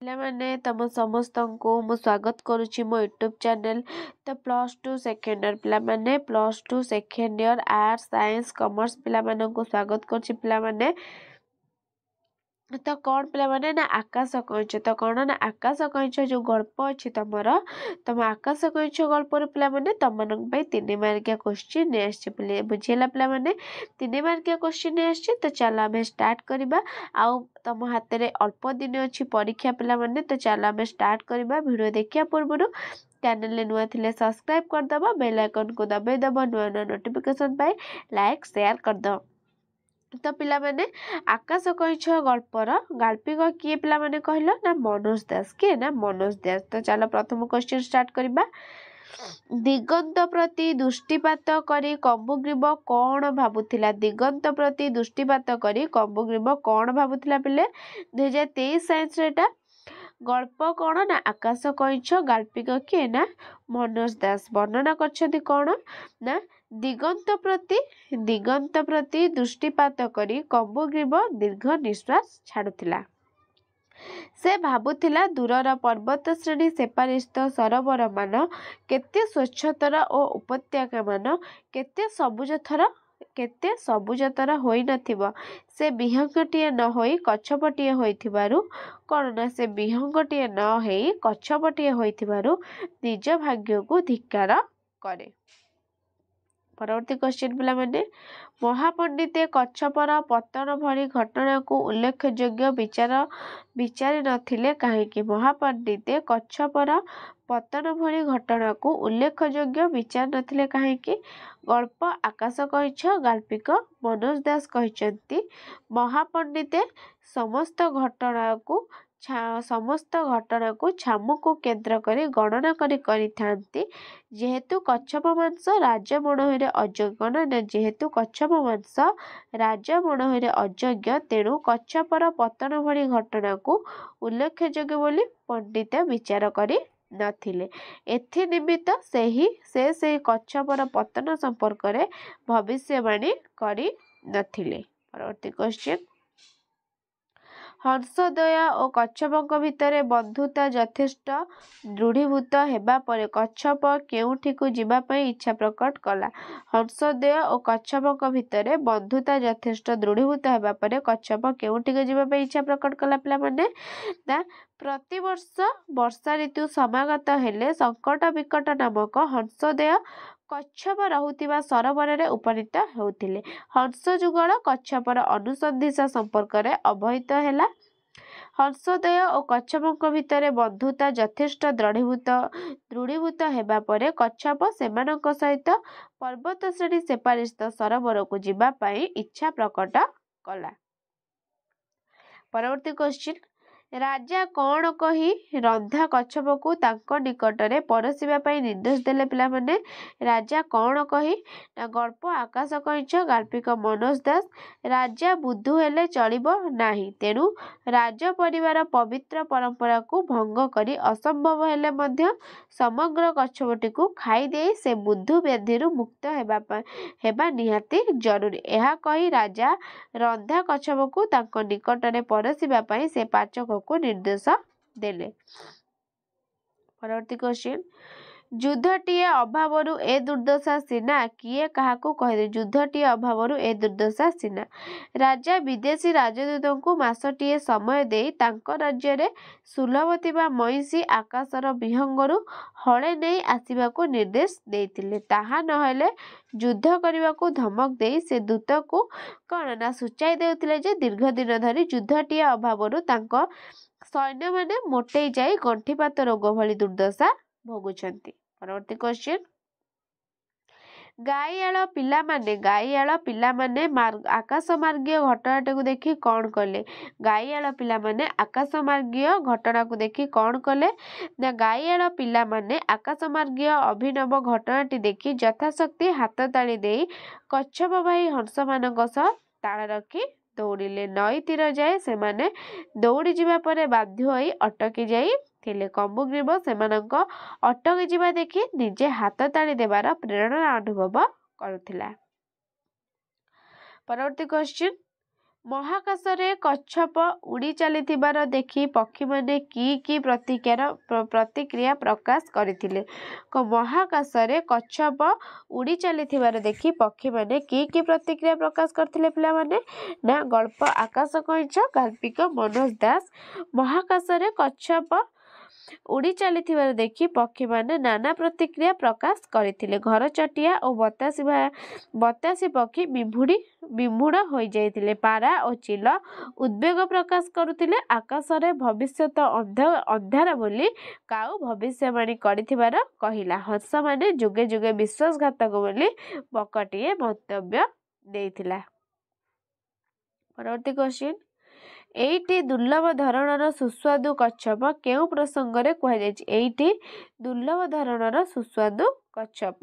ପିଲାମାନେ ତମ ସମସ୍ତଙ୍କୁ ମୁଁ ସ୍ୱାଗତ କରୁଛି ମୋ ୟୁଟ୍ୟୁବ୍ ଚ୍ୟାନେଲ୍। ତ +2 ସେକେଣ୍ଡ ଇୟର ପିଲାମାନେ, +2 second year arts science commerce ପିଲାମାନଙ୍କୁ ସ୍ୱାଗତ କରୁଛି ପିଲାମାନେ। ତ କ'ଣ ପିଲାମାନେ ନା ଆକାଶ କଇଁଛ, ତ କ'ଣ ନା ଆକାଶ କଇଁଛ ଯେଉଁ ଗଳ୍ପ ଅଛି ତମ ଆକାଶ କଇଁଛ ଗଳ୍ପରୁ ପିଲାମାନେ ତମମାନଙ୍କ ପାଇଁ 3 ମାର୍କିଆ କୋଶ୍ଚିନ୍ ନେଇ ଆସିଛି। ବୁଝିହେଲା ପିଲାମାନେ? 3 ମାର୍କିଆ କୋଶ୍ଚିନ୍ ନେଇ ଆସିଛି। ତ ଚାଲ ଆମେ ଷ୍ଟାର୍ଟ କରିବା। ଆଉ ତମ ହାତରେ ଅଳ୍ପ ଦିନ ଅଛି ପରୀକ୍ଷା ପିଲାମାନେ, ତ ଚାଲ ଆମେ ଷ୍ଟାର୍ଟ କରିବା। ଭିଡ଼ିଓ ଦେଖିବା ପୂର୍ବରୁ ଚ୍ୟାନେଲରେ ନୂଆ ଥିଲେ ସବସ୍କ୍ରାଇବ୍ କରିଦେବ, ବେଲ୍ ଆଇକନ୍କୁ ଦବାଇ ଦେବ ନୂଆ ନୂଆ ନୋଟିଫିକେସନ୍ ପାଇଁ, ଲାଇକ୍ ସେୟାର କରିଦେବ। ତ ପିଲାମାନେ ଆକାଶ କଇଁଛ ଗଳ୍ପର ଗାଳ୍ପିକ କିଏ ପିଲାମାନେ କହିଲ ନା ମନୋଜ ଦାସ। କିଏ ନା ମନୋଜ ଦାସ। ତ ଚାଲ ପ୍ରଥମ କ୍ୱେଶ୍ଚିନ୍ ଷ୍ଟାର୍ଟ କରିବା। ଦିଗନ୍ତ ପ୍ରତି ଦୃଷ୍ଟିପାତ କରି କମ୍ବୁଗ୍ରୀବ କ'ଣ ଭାବୁଥିଲା? ଦିଗନ୍ତ ପ୍ରତି ଦୃଷ୍ଟିପାତ କରି କମ୍ବୁଗ୍ରୀବ କ'ଣ ଭାବୁଥିଲା ପିଲେ? 2023 ସାଇନ୍ସରେ ଏଟା ଗଳ୍ପ କ'ଣ ନା ଆକାଶ କଇଁଛ, ଗାଳ୍ପିକ କିଏ ନା ମନୋଜ ଦାସ। ବର୍ଣ୍ଣନା କରିଛନ୍ତି କ'ଣ ନା ଦିଗନ୍ତ ପ୍ରତି ଦୃଷ୍ଟିପାତ କରି କମ୍ବୁଗ୍ରୀବ ଦୀର୍ଘ ନିଶ୍ୱାସ ଛାଡ଼ୁଥିଲା। ସେ ଭାବୁଥିଲା ଦୂରର ପର୍ବତ ଶ୍ରେଣୀ ସେପାରିସ୍ତ ସରୋବରମାନ କେତେ ସ୍ୱଚ୍ଛତର ଓ ଉପତ୍ୟକାମାନ କେତେ ସବୁଜତର ହୋଇନଥିବ। ସେ ବିହଙ୍ଗଟିଏ ନ ହୋଇ କଚ୍ଛପଟିଏ ହୋଇଥିବାରୁ କ'ଣ ନା ସେ ବିହଙ୍ଗଟିଏ ନ ହେଇ କଚ୍ଛପଟିଏ ହୋଇଥିବାରୁ ନିଜ ଭାଗ୍ୟକୁ ଧିକ୍କାର କରେ। ପରବର୍ତ୍ତୀ କ୍ୱେଶ୍ଚିନ୍ ପିଲାମାନେ, ମହାପଣ୍ଡିତେ କଚ୍ଛପର ପତନ ଭଳି ଘଟଣାକୁ ଉଲ୍ଲେଖଯୋଗ୍ୟ ବିଚାରି ନଥିଲେ କାହିଁକି? ମହାପଣ୍ଡିତେ କଚ୍ଛପର ପତନ ଭଳି ଘଟଣାକୁ ଉଲ୍ଲେଖଯୋଗ୍ୟ ବିଚାରି ନଥିଲେ କାହିଁକି? ଗଳ୍ପ ଆକାଶ କଇଁଛ, ଗାଳ୍ପିକ ମନୋଜ ଦାସ କହିଛନ୍ତି ମହାପଣ୍ଡିତେ ସମସ୍ତ ଘଟଣାକୁ ଛାମୁକୁ କେନ୍ଦ୍ର କରି ଗଣନା କରିଥାନ୍ତି। ଯେହେତୁ କଚ୍ଛପ ମାଂସ ରାଜମଣୋହିରେ ଅଯୋଗ୍ୟ, ତେଣୁ କଚ୍ଛପର ପତନ ଭଳି ଘଟଣାକୁ ଉଲ୍ଲେଖଯୋଗ୍ୟ ବୋଲି ପଣ୍ଡିତ ବିଚାର କରି ନଥିଲେ। ଏଥିନିମିତ୍ତ ସେ ସେହି କଚ୍ଛପର ପତନ ସମ୍ପର୍କରେ ଭବିଷ୍ୟବାଣୀ କରି ନଥିଲେ। ପରବର୍ତ୍ତୀ କ୍ୱେଶ୍ଚିନ୍, ହଂସଦ୍ୱୟ ଓ କଚ୍ଛପଙ୍କ ଭିତରେ ବନ୍ଧୁତା ଯଥେଷ୍ଟ ଦୃଢ଼ୀଭୂତ ହେବା ପରେ କଚ୍ଛପ କେଉଁଠିକୁ ଯିବା ପାଇଁ ଇଚ୍ଛା ପ୍ରକଟ କଲା? ହଂସଦ୍ୱୟ ଓ କଚ୍ଛପଙ୍କ ଭିତରେ ବନ୍ଧୁତା ଯଥେଷ୍ଟ ଦୃଢ଼ୀଭୂତ ହେବା ପରେ କଚ୍ଛପ କେଉଁଠିକୁ ଯିବା ପାଇଁ ଇଚ୍ଛା ପ୍ରକଟ କଲା ପିଲାମାନେ? ନା ପ୍ରତିବର୍ଷ ବର୍ଷା ଋତୁ ସମାଗତ ହେଲେ ସଙ୍କଟ ବିକଟ ନାମକ ହଂସଦ୍ୱୟ କଚ୍ଛପ ରହୁଥିବା ସରୋବରରେ ଉପନୀତ ହେଉଥିଲେ। ହଂସ ଯୁଗଳ କଚ୍ଛପର ଅନୁସନ୍ଧିତ୍ସା ସମ୍ପର୍କରେ ଅବହିତ ହେଲା। ହଂସଦ୍ୱୟ ଓ କଚ୍ଛପଙ୍କ ଭିତରେ ବନ୍ଧୁତା ଯଥେଷ୍ଟ ଦୃଢ଼ୀଭୂତ ହେବା ପରେ କଚ୍ଛପ ସେମାନଙ୍କ ସହିତ ପର୍ବତଶ୍ରେଣୀ ସେପାରିସ୍ତ ସରୋବରକୁ ଯିବା ପାଇଁ ଇଚ୍ଛା ପ୍ରକଟ କଲା। ପରବର୍ତ୍ତୀ କ୍ୱେଶ୍ଚିନ୍, ରାଜା କ'ଣ କହି ରନ୍ଧା କଚ୍ଛପକୁ ତାଙ୍କ ନିକଟରେ ପରଶିବା ପାଇଁ ନିର୍ଦ୍ଦେଶ ଦେଲେ ପିଲାମାନେ? ରାଜା କ'ଣ କହି ନା ଗଳ୍ପ ଆକାଶ କଇଁଛ, ଗାଳ୍ପିକ ମନୋଜ ଦାସ। ରାଜା ବୁଦ୍ଧୁ ହେଲେ ଚଳିବ ନାହିଁ, ତେଣୁ ରାଜ ପରିବାର ପବିତ୍ର ପରମ୍ପରାକୁ ଭଙ୍ଗ କରି ଅସମ୍ଭବ ହେଲେ ମଧ୍ୟ ସମଗ୍ର କଚ୍ଛପଟିକୁ ଖାଇଦେଇ ସେ ବୁଦ୍ଧୁ ବ୍ୟାଧିରୁ ମୁକ୍ତ ହେବା ନିହାତି ଜରୁରୀ। ଏହା କହି ରାଜା ରନ୍ଧା କଚ୍ଛପକୁ ତାଙ୍କ ନିକଟରେ ପରଶିବା ପାଇଁ ସେ ପାଚକକୁ ନିର୍ଦ୍ଦେଶ ଦେଲେ। ପରବର୍ତ୍ତୀ କ୍ୱେଶ୍ଚିନ୍, ଯୁଦ୍ଧଟିଏ ଅଭାବରୁ ଏ ଦୁର୍ଦ୍ଦଶା ସିନା କିଏ କାହାକୁ କହିଲେ? ଯୁଦ୍ଧଟିଏ ଅଭାବରୁ ଏ ଦୁର୍ଦ୍ଦଶା ସିନା। ରାଜା ବିଦେଶୀ ରାଜଦୂତଙ୍କୁ ମାସଟିଏ ସମୟ ଦେଇ ତାଙ୍କ ରାଜ୍ୟରେ ସୁଲଭ ଥିବା ମଇଁଷି ଆକାଶର ବିହଙ୍ଗରୁ ହଳେ ନେଇ ଆସିବାକୁ ନିର୍ଦ୍ଦେଶ ଦେଇଥିଲେ। ତାହା ନହେଲେ ଯୁଦ୍ଧ କରିବାକୁ ଧମକ ଦେଇ ସେ ଦୂତକୁ କ'ଣ ନା ସୂଚାଇ ଦେଉଥିଲେ ଯେ ଦୀର୍ଘ ଦିନ ଧରି ଯୁଦ୍ଧଟିଏ ଅଭାବରୁ ତାଙ୍କ ସୈନ୍ୟମାନେ ମୋଟେଇ ଯାଇ ଗଣ୍ଠିପାତ ରୋଗ ଭଳି ଦୁର୍ଦ୍ଦଶା ଭୋଗୁଛନ୍ତି। ପରବର୍ତ୍ତୀ କ୍ୱେଶ୍ଚିନ୍, ଗାଈଆଳ ପିଲାମାନେ ଆକାଶମାର୍ଗୀୟ ଘଟଣାଟିକୁ ଦେଖି କ'ଣ କଲେ? ଗାଈଆଳ ପିଲାମାନେ ଆକାଶମାର୍ଗୀୟ ଘଟଣାକୁ ଦେଖି କ'ଣ କଲେ? ନା ଗାଈଆଳ ପିଲାମାନେ ଆକାଶମାର୍ଗୀୟ ଅଭିନବ ଘଟଣାଟି ଦେଖି ଯଥାଶକ୍ତି ହାତତାଳି ଦେଇ କଚ୍ଛପବାହୀ ହଂସମାନଙ୍କ ସହ ତାଳ ରଖି ଦୌଡ଼ିଲେ। ନଈ ତୀର ଯାଏ ସେମାନେ ଦୌଡ଼ି ଯିବା ପରେ ବାଧ୍ୟ ହୋଇ ଅଟକି ଯାଇଥିଲେ। କମ୍ବୁଗ୍ରୀବ ସେମାନଙ୍କ ଅଟକି ଯିବା ଦେଖି ନିଜେ ହାତତାଳି ଦେବାର ପ୍ରେରଣା ଅନୁଭବ କରୁଥିଲା। ପରବର୍ତ୍ତୀ କ୍ୱେଶ୍ଚିନ୍, ମହାକାଶରେ କଚ୍ଛପ ଉଡ଼ି ଚାଲିଥିବାର ଦେଖି ପକ୍ଷୀମାନେ କି ପ୍ରତିକ୍ରିୟା ପ୍ରକାଶ କରିଥିଲେ? ମହାକାଶରେ କଚ୍ଛପ ଉଡ଼ି ଚାଲିଥିବାର ଦେଖି ପକ୍ଷୀମାନେ କି ପ୍ରତିକ୍ରିୟା ପ୍ରକାଶ କରିଥିଲେ ପିଲାମାନେ? ନା ଗଳ୍ପ ଆକାଶ କଇଁଛ ଗାଳ୍ପିକ ମନୋଜ ଦାସ। ମହାକାଶରେ କଚ୍ଛପ ଉଡ଼ି ଚାଲିଥିବାର ଦେଖି ପକ୍ଷୀମାନେ ନାନା ପ୍ରତିକ୍ରିୟା ପ୍ରକାଶ କରିଥିଲେ। ଘରଚଟିଆ ଓ ବତାସୀ ପକ୍ଷୀ ବିମୁଢ଼ ହୋଇଯାଇଥିଲେ। ପାରା ଓ ଚିଲ ଉଦ୍ବେଗ ପ୍ରକାଶ କରୁଥିଲେ। ଆକାଶରେ ଭବିଷ୍ୟତ ଅନ୍ଧାର ବୋଲି କାଉ ଭବିଷ୍ୟବାଣୀ କରିଥିବାର କହିଲା। ହଂସମାନେ ଯୁଗେ ଯୁଗେ ବିଶ୍ୱାସଘାତକ ବୋଲି ବକଟିଏ ମନ୍ତବ୍ୟ ଦେଇଥିଲା। ପରବର୍ତ୍ତୀ କ୍ୱେଶ୍ଚିନ୍, ଏଇଟି ଦୁର୍ଲଭ ଧରଣର ସୁସ୍ୱାଦୁ କଚ୍ଛପ କେଉଁ ପ୍ରସଙ୍ଗରେ କୁହାଯାଇଛି? ଏଇଟି ଦୁର୍ଲଭ ଧରଣର ସୁସ୍ୱାଦୁ କଚ୍ଛପ।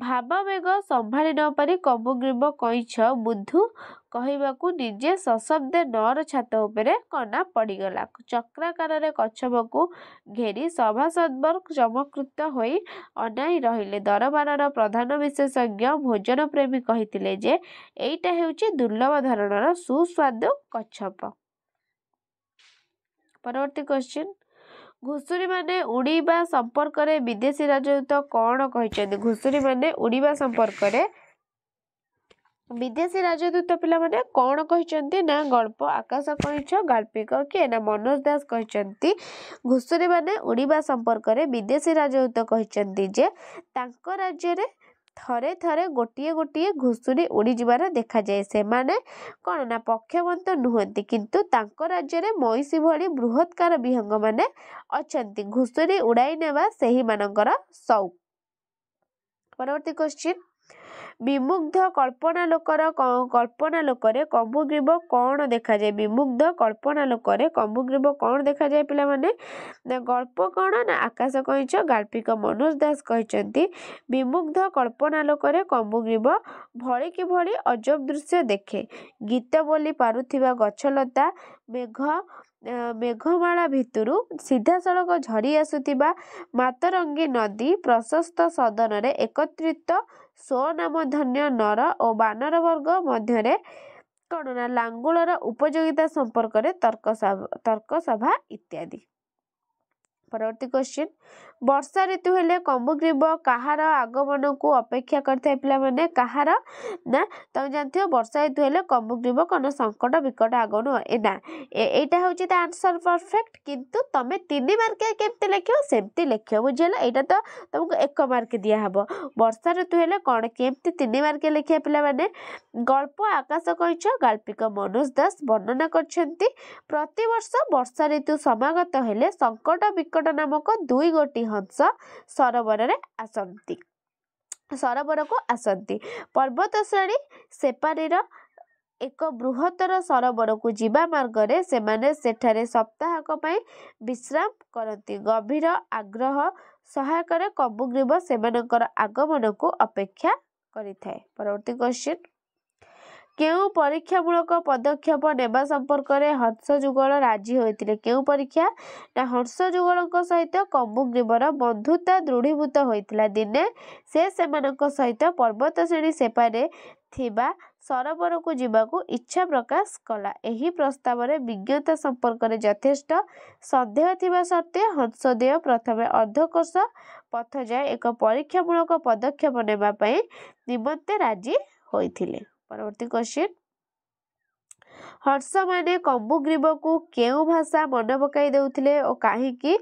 ଭାବବେଗ ସମ୍ଭାଳି ନ ପାରି କମ୍ବୁଗ୍ରୀବ କଇଁଛ ବୁଧୁ କହିବାକୁ ନିଜେ ସଶବ୍ଦେ ନଅର ଛାତ ଉପରେ କନା ପଡ଼ିଗଲା। ଚକ୍ରାକାରରେ କଚ୍ଛପକୁ ଘେରି ସଭାସଦ୍ବର୍ଗ ଚମତ୍କୃତ ହୋଇ ଅନାଇ ରହିଲେ। ଦରବାରର ପ୍ରଧାନ ବିଶେଷଜ୍ଞ ଭୋଜନପ୍ରେମୀ କହିଥିଲେ ଯେ ଏଇଟା ହେଉଛି ଦୁର୍ଲଭ ଧରଣର ସୁସ୍ୱାଦୁ କଚ୍ଛପ। ପରବର୍ତ୍ତୀ କ୍ୱେଶ୍ଚିନ୍, ଘୁଷୁରିମାନେ ଉଡ଼ିବା ସମ୍ପର୍କରେ ବିଦେଶୀ ରାଜଦୂତ କ'ଣ କହିଛନ୍ତି? ଘୁଷୁରିମାନେ ଉଡ଼ିବା ସମ୍ପର୍କରେ ବିଦେଶୀ ରାଜଦୂତ ପିଲାମାନେ କ'ଣ କହିଛନ୍ତି? ନା ଗଳ୍ପ ଆକାଶ କଇଁଛ ଗାଳ୍ପିକ କିଏ? ନା ମନୋଜ ଦାସ କହିଛନ୍ତି। ଘୁଷୁରିମାନେ ଉଡ଼ିବା ସମ୍ପର୍କରେ ବିଦେଶୀ ରାଜଦୂତ କହିଛନ୍ତି ଯେ ତାଙ୍କ ରାଜ୍ୟରେ ଥରେ ଥରେ ଗୋଟିଏ ଘୁଷୁରି ଉଡ଼ିଯିବାର ଦେଖାଯାଏ। ସେମାନେ କ'ଣ ନା ପକ୍ଷବନ୍ତ ନୁହନ୍ତି, କିନ୍ତୁ ତାଙ୍କ ରାଜ୍ୟରେ ମଇଁଷି ଭଳି ବୃହତ୍କାର ବିହଙ୍ଗମାନେ ଅଛନ୍ତି। ଘୁଷୁରି ଉଡ଼ାଇ ନେବା ସେହିମାନଙ୍କର ସଉକ। ପରବର୍ତ୍ତୀ କ୍ୱେଶ୍ଚିନ୍, ବିମୁଗ୍ଧ କଳ୍ପନାଲୋକରେ କମ୍ବୁଗ୍ରୀବ କ'ଣ ଦେଖାଯାଏ? ବିମୁଗ୍ଧ କଳ୍ପନାଲୋକରେ କମ୍ବୁଗ୍ରୀବ କ'ଣ ଦେଖାଯାଏ ପିଲାମାନେ? ନା ଗଳ୍ପ କ'ଣ? ନା ଆକାଶ କଇଁଛ ଗାଳ୍ପିକ ମନୋଜ ଦାସ କହିଛନ୍ତି। ବିମୁଗ୍ଧ କଳ୍ପନାଲୋକରେ କମ୍ବୁଗ୍ରୀବ ଭଳିକି ଭଳି ଅଜବ ଦୃଶ୍ୟ ଦେଖେ। ଗୀତ ବୋଲି ପାରୁଥିବା ଗଛଲତା, ମେଘମାଳା ଭିତରୁ ସିଧାସଳଖ ଝରି ଆସୁଥିବା ମାତରଙ୍ଗୀ ନଦୀ, ପ୍ରଶସ୍ତ ସଦନରେ ଏକତ୍ରିତ ସ୍ୱନାମଧନ୍ୟ ନର ଓ ବାନରବର୍ଗ ମଧ୍ୟରେ କ'ଣ ନା ଲାଙ୍ଗୁଳର ଉପଯୋଗିତା ସମ୍ପର୍କରେ ତର୍କସଭା ଇତ୍ୟାଦି। ପରବର୍ତ୍ତୀ କ୍ୱେଶ୍ଚିନ୍, ବର୍ଷା ଋତୁ ହେଲେ କମ୍ବୁଗ୍ରୀବ କାହାର ଆଗମନକୁ ଅପେକ୍ଷା କରିଥାଏ ପିଲାମାନେ? କାହାର? ନା ତମେ ଜାଣିଥିବ ବର୍ଷା ଋତୁ ହେଲେ କମ୍ବୁଗ୍ରୀବ କ'ଣ ସଙ୍କଟ ବିକଟ ଆଗମନ। ନା ଏଇଟା ହେଉଛି ତା ଆନ୍ସର ପରଫେକ୍ଟ, କିନ୍ତୁ ତମେ 3 ମାର୍କିଆ କେମିତି ଲେଖିବ ସେମିତି ଲେଖିବ, ବୁଝିହେଲା? ଏଇଟା ତ ତମକୁ 1 ମାର୍କ ଦିଆହବ। ବର୍ଷା ଋତୁ ହେଲେ କ'ଣ କେମିତି 3 ମାର୍କିଆ ଲେଖିବା ପିଲାମାନେ? ଗଳ୍ପ ଆକାଶ କଇଁଛ ଗାଳ୍ପିକ ମନୋଜ ଦାସ ବର୍ଣ୍ଣନା କରିଛନ୍ତି। ପ୍ରତିବର୍ଷ ବର୍ଷା ଋତୁ ସମାଗତ ହେଲେ ସଙ୍କଟ ବିକଟ ନାମକ 2 ଗୋଟି ହଂସ ସରୋବରକୁ ଆସନ୍ତି। ପର୍ବତଶ୍ରେଣୀ ସେପାରିର ଏକ ବୃହତ୍ତର ସରୋବରକୁ ଯିବା ମାର୍ଗରେ ସେମାନେ ସେଠାରେ ସପ୍ତାହକ ପାଇଁ ବିଶ୍ରାମ କରନ୍ତି। ଗଭୀର ଆଗ୍ରହ ସହାୟକରେ କମ୍ବୁଗ୍ରୀବ ସେମାନଙ୍କର ଆଗମନକୁ ଅପେକ୍ଷା କରିଥାଏ। ପରବର୍ତ୍ତୀ କ୍ୱେଶ୍ଚିନ୍, କେଉଁ ପରୀକ୍ଷାମୂଳକ ପଦକ୍ଷେପ ନେବା ସମ୍ପର୍କରେ ହଂସଯୁଗଳ ରାଜି ହୋଇଥିଲେ? କେଉଁ ପରୀକ୍ଷା? ନା ହଂସଯୁଗଳଙ୍କ ସହିତ କମ୍ବୁଗ୍ରୀବର ବନ୍ଧୁତା ଦୃଢ଼ୀଭୂତ ହୋଇଥିଲା। ଦିନେ ସେ ସେମାନଙ୍କ ସହିତ ପର୍ବତଶ୍ରେଣୀ ସେପାରେ ଥିବା ସରୋବରକୁ ଯିବାକୁ ଇଚ୍ଛା ପ୍ରକାଶ କଲା। ଏହି ପ୍ରସ୍ତାବରେ ବିଜ୍ଞତା ସମ୍ପର୍କରେ ଯଥେଷ୍ଟ ସନ୍ଦେହ ଥିବା ସତ୍ତ୍ୱେ ହଂସଦ୍ୱୟ ପ୍ରଥମେ ଅର୍ଦ୍ଧକୋଶ ପଥ ଯାଏ ଏକ ପରୀକ୍ଷାମୂଳକ ପଦକ୍ଷେପ ନେବା ପାଇଁ ନିମନ୍ତେ ରାଜି ହୋଇଥିଲେ। ପରବର୍ତ୍ତୀ କ୍ୱେଶ୍ଚିନ୍, ହଂସମାନେ କମ୍ବୁଗ୍ରୀବକୁ କେଉଁ ଭାଷା ମନେ ପକାଇ ଦେଉଥିଲେ ଓ କାହିଁକି?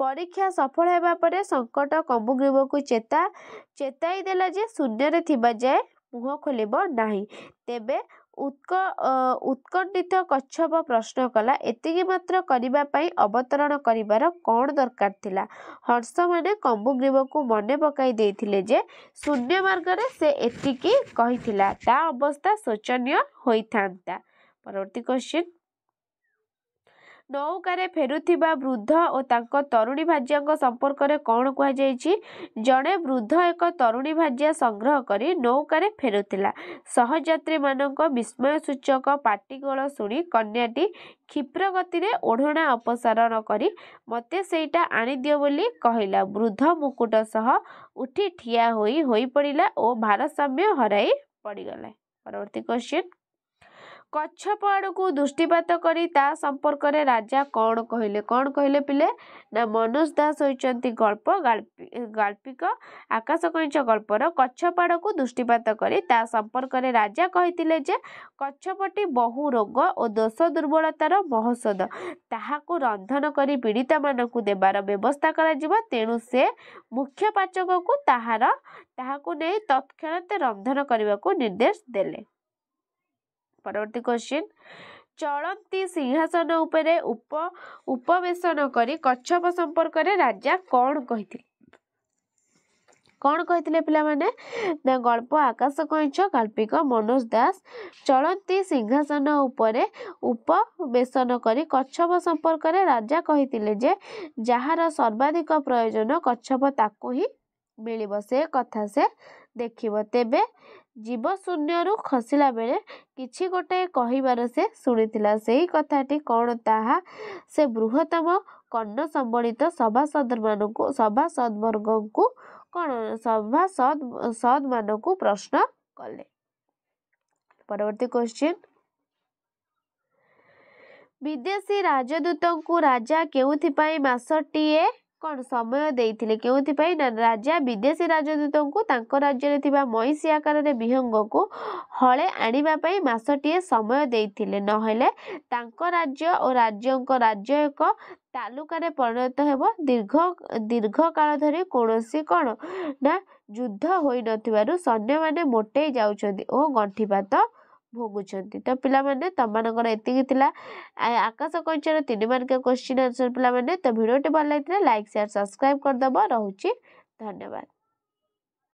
ପରୀକ୍ଷା ସଫଳ ହେବା ପରେ ସଙ୍କଟ କମ୍ବୁଗ୍ରୀବକୁ ଚେତାଇ ଦେଲା ଯେ ଶୂନ୍ୟରେ ଥିବା ଯାଏ ମୁହଁ ଖୋଲିବ ନାହିଁ। ତେବେ ଉତ୍କଣ୍ଠିତ କଚ୍ଛପ ପ୍ରଶ୍ନ କଲା, ଏତିକି ମାତ୍ର କରିବା ପାଇଁ ଅବତରଣ କରିବାର କ'ଣ ଦରକାର ଥିଲା? ହଂସମାନେ କମ୍ବୁଗ୍ରୀବକୁ ମନେ ପକାଇ ଦେଇଥିଲେ ଯେ ଶୂନ୍ୟ ମାର୍ଗରେ ସେ ଏତିକି କହିଥିଲା, ତା ଅବସ୍ଥା ଶୋଚନୀୟ ହୋଇଥାନ୍ତା। ପରବର୍ତ୍ତୀ କ୍ୱେଶ୍ଚିନ୍, ନୌକାରେ ଫେରୁଥିବା ବୃଦ୍ଧ ଓ ତାଙ୍କ ତରୁଣୀ ଭାର୍ଯ୍ୟାଙ୍କ ସମ୍ପର୍କରେ କ'ଣ କୁହାଯାଇଛି? ଜଣେ ବୃଦ୍ଧ ଏକ ତରୁଣୀ ଭାର୍ଯ୍ୟା ସଂଗ୍ରହ କରି ନୌକାରେ ଫେରୁଥିଲା। ସହଯାତ୍ରୀମାନଙ୍କ ବିସ୍ମୟସୂଚକ ପାଟିଗୋଳ ଶୁଣି କନ୍ୟାଟି କ୍ଷିପ୍ର ଗତିରେ ଓଢ଼ଣା ଅପସାରଣ କରି ମୋତେ ସେଇଟା ଆଣିଦିଅ ବୋଲି କହିଲା। ବୃଦ୍ଧ ମୁକୁଟ ସହ ଉଠି ଠିଆ ହୋଇପଡ଼ିଲା ଓ ଭାରସାମ୍ୟ ହରାଇ ପଡ଼ିଗଲା। ପରବର୍ତ୍ତୀ କ୍ୱେଶ୍ଚିନ୍, कच्छप आड़कू दृष्टिपात करी ता संपर्क रे राजा कौन कहले पिले ना मनोज दास होइचंती गल्प गाल्पिक आकाश कइंच गल्पर कच्छप आड़कू दृष्टिपात करी ता संपर्क रे राजा कहिथिले जे कच्छपटी बहु रोग और दोष दुर्बलतार महौषध ताहाकू रंधन करी पीड़िता मानकू देबार व्यवस्था करा जिवो तेणु से मुख्य पाचक को ताहाकू नै तत्क्षणात रंधन करबाकू निर्देश देले। परवर्ती क्वेश्चन चलंती सिंहासन उपरे उपवेशन करी कच्छप संपर्क रे राजा कौन कहिथिले पिला माने ना गल्प आकाश कइंच गाल्पिक मनोज दास चलंती सिंहासन उपरे उपवेशन करी कच्छप संपर्क रे राजा कहिथिले जे जहार सर्वाधिक प्रयोजन कच्छप ताकू ही मिलिब से कथा से देखिब तेबे जीव शून्यरू खसिला बेले किछि गोटे कहिबार से शुणिथिला सेही कथाटी कौन ताहा से बृहत्तम कर्ण संबलित सभासद वर्गଙ୍କୁ कौन सभासद मानकू प्रश्न कले। परवर्ती क्वेश्चन विदेशी राजदूतଙ୍କୁ राजा केउथिपाई मासटीए कौन समय देइथिले केउथिपाई ना राजा विदेशी राजदूतଙ୍କୁ तांको राज्य रे थिबा महिषी आकार रे विहंग को हळे आनिबा पई मासटीए समय देइथिले नहेले तांको राज्य और राज्य एक तालुका रे परिणत हेबो दीर्घ काल धरि कोनोसी कौन ना युद्ध होई नथिबारु सैन्य माने मोटेई जाउछंती ओ गंठीपात भोगुछंती। तो पिला माने तमनकर एतिकी थिला आकाश कइंचर 3 मार्क क्वेश्चन आंसर पिला माने। तो वीडियो टी भल लागितले लाइक शेयर सब्सक्राइब कर दबो। रहूची धन्यवाद।